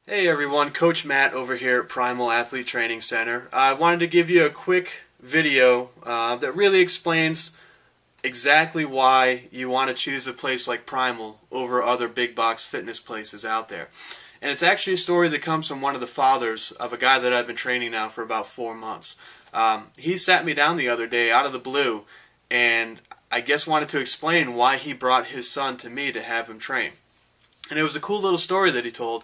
Hey everyone, Coach Matt over here at Primal Athlete Training Center. I wanted to give you a quick video that really explains exactly why you want to choose a place like Primal over other big box fitness places out there. And it's actually a story that comes from one of the fathers of a guy that I've been training now for about 4 months. He sat me down the other day out of the blue and I guess wanted to explain why he brought his son to me to have him train. And it was a cool little story that he told.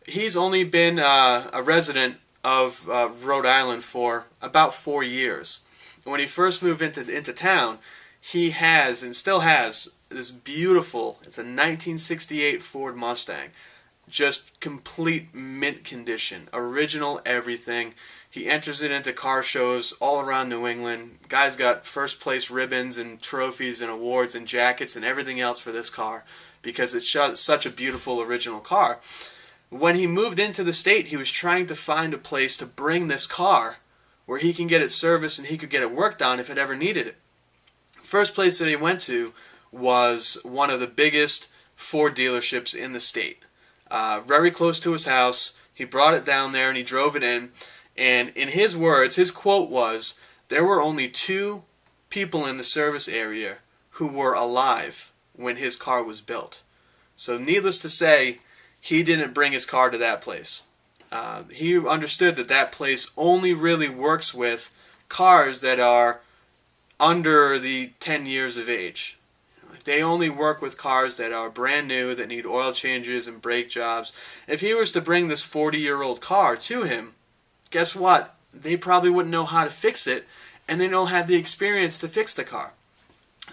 He's only been a resident of Rhode Island for about 4 years. When he first moved into town, he has and still has this beautiful, it's a 1968 Ford Mustang, just complete mint condition, original everything. He enters it into car shows all around New England. Guy's got first place ribbons and trophies and awards and jackets and everything else for this car because it's such a beautiful original car. When he moved into the state, he was trying to find a place to bring this car where he can get it serviced and he could get it worked on if it ever needed it. First place that he went to was one of the biggest Ford dealerships in the state. Very close to his house. He brought it down there and he drove it in. And in his words, his quote was, "There were only 2 people in the service area who were alive when his car was built." So needless to say, he didn't bring his car to that place. He understood that that place only really works with cars that are under the 10 years of age. They only work with cars that are brand new, that need oil changes and brake jobs. If he was to bring this 40-year-old car to him, guess what? They probably wouldn't know how to fix it, and they don't have the experience to fix the car.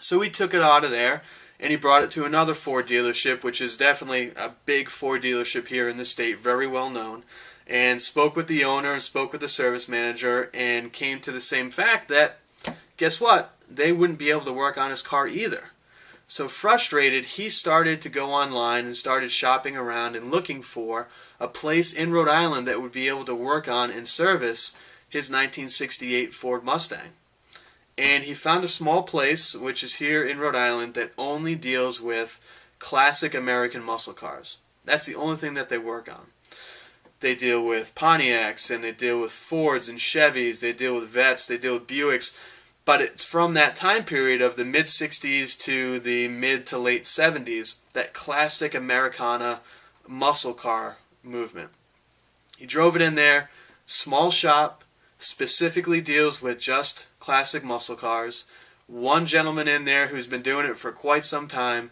So he took it out of there, and he brought it to another Ford dealership, which is definitely a big Ford dealership here in the state, very well known, and spoke with the owner and spoke with the service manager and came to the same fact that, guess what? They wouldn't be able to work on his car either. So frustrated, he started to go online and started shopping around and looking for a place in Rhode Island that would be able to work on and service his 1968 Ford Mustang. And he found a small place, which is here in Rhode Island, that only deals with classic American muscle cars. That's the only thing that they work on. They deal with Pontiacs, and they deal with Fords and Chevys, they deal with Vettes, they deal with Buicks, but it's from that time period of the mid-60s to the mid to late 70s, that classic Americana muscle car movement. He drove it in there, small shop, specifically deals with just classic muscle cars. One gentleman in there who's been doing it for quite some time,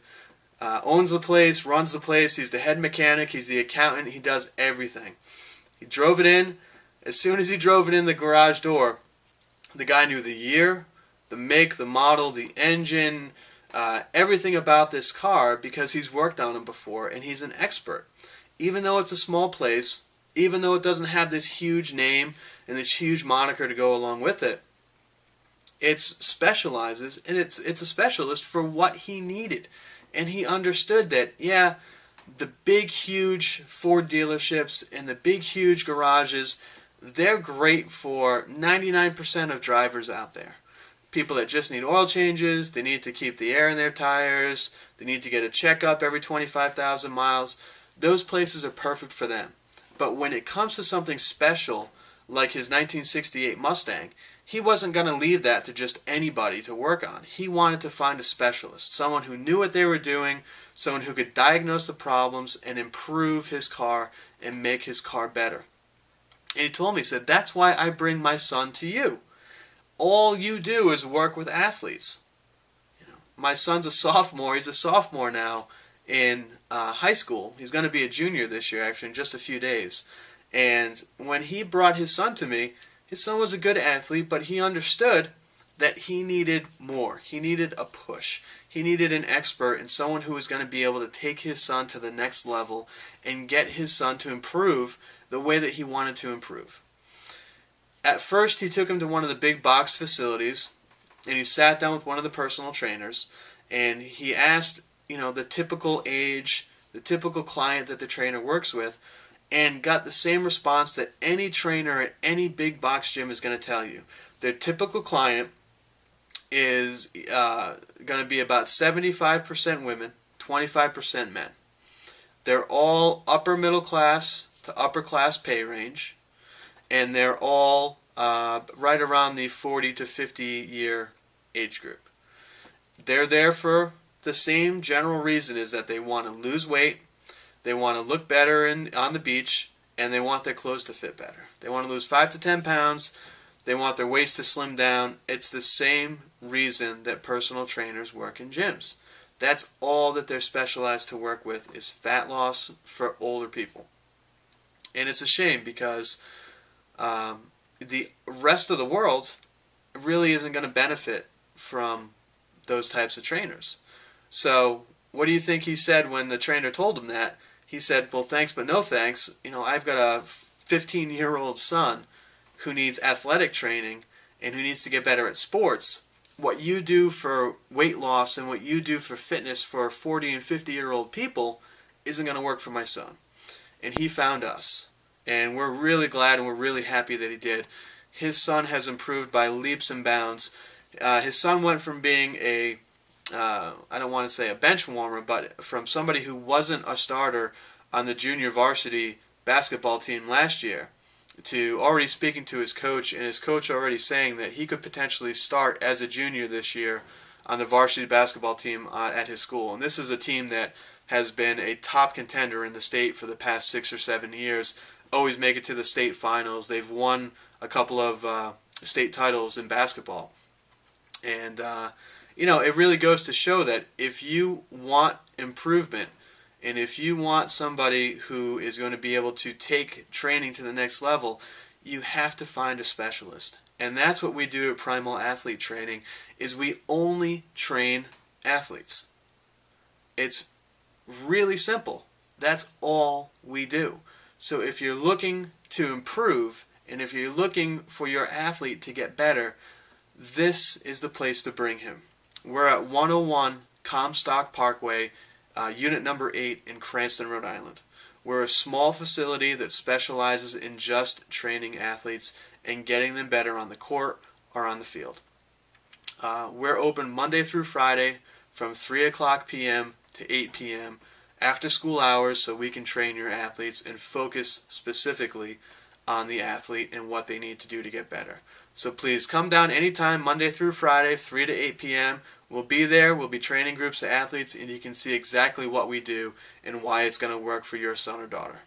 owns the place, runs the place, he's the head mechanic, he's the accountant, he does everything. He drove it in. As soon as he drove it in the garage door, the guy knew the year, the make, the model, the engine, everything about this car because he's worked on them before and he's an expert. Even though it's a small place, even though it doesn't have this huge name and this huge moniker to go along with it, it specializes and it's a specialist for what he needed. And he understood that, yeah, the big huge Ford dealerships and the big huge garages, they're great for 99% of drivers out there. People that just need oil changes, they need to keep the air in their tires, they need to get a checkup every 25,000 miles. Those places are perfect for them. But when it comes to something special, like his 1968 Mustang, he wasn't going to leave that to just anybody to work on. He wanted to find a specialist, someone who knew what they were doing, someone who could diagnose the problems and improve his car and make his car better. And he told me, he said, "That's why I bring my son to you. All you do is work with athletes." My son's a sophomore. He's a sophomore now in high school. He's going to be a junior this year, actually, in just a few days. And when he brought his son to me, his son was a good athlete, but he understood that he needed more. He needed a push. He needed an expert and someone who was going to be able to take his son to the next level and get his son to improve the way that he wanted to improve. At first, he took him to one of the big box facilities, and he sat down with one of the personal trainers, and he asked, the typical age, the typical client that the trainer works with, and got the same response that any trainer at any big box gym is going to tell you. Their typical client is going to be about 75% women, 25% men. They're all upper middle class to upper class pay range, and they're all right around the 40 to 50 year age group. They're there for the same general reason, is that they want to lose weight, they want to look better on the beach, and they want their clothes to fit better. They want to lose 5 to 10 pounds, they want their waist to slim down. It's the same reason that personal trainers work in gyms. That's all that they're specialized to work with, is fat loss for older people. And it's a shame because the rest of the world really isn't going to benefit from those types of trainers. So what do you think he said when the trainer told him that? He said, well, thanks but no thanks. I've got a 15-year-old son who needs athletic training and who needs to get better at sports. What you do for weight loss and what you do for fitness for 40 and 50-year-old people isn't going to work for my son. And he found us. And we're really glad and we're really happy that he did. His son has improved by leaps and bounds. His son went from being I don't want to say a bench warmer, but from somebody who wasn't a starter on the junior varsity basketball team last year, to already speaking to his coach, and his coach already saying that he could potentially start as a junior this year on the varsity basketball team at his school. And this is a team that has been a top contender in the state for the past 6 or 7 years, always make it to the state finals. They've won a couple of state titles in basketball. And, it really goes to show that if you want improvement, and if you want somebody who is going to be able to take training to the next level, you have to find a specialist. And that's what we do at Primal Athlete Training, is we only train athletes. It's really simple. That's all we do. So if you're looking to improve, and if you're looking for your athlete to get better, this is the place to bring him. We're at 101 Comstock Parkway, Unit number 8 in Cranston, Rhode Island. We're a small facility that specializes in just training athletes and getting them better on the court or on the field. We're open Monday through Friday from 3 o'clock p.m. to 8 p.m. after school hours, so we can train your athletes and focus specifically on the athlete and what they need to do to get better. So please come down anytime, Monday through Friday, 3 to 8 p.m. We'll be there, we'll be training groups of athletes, and you can see exactly what we do and why it's going to work for your son or daughter.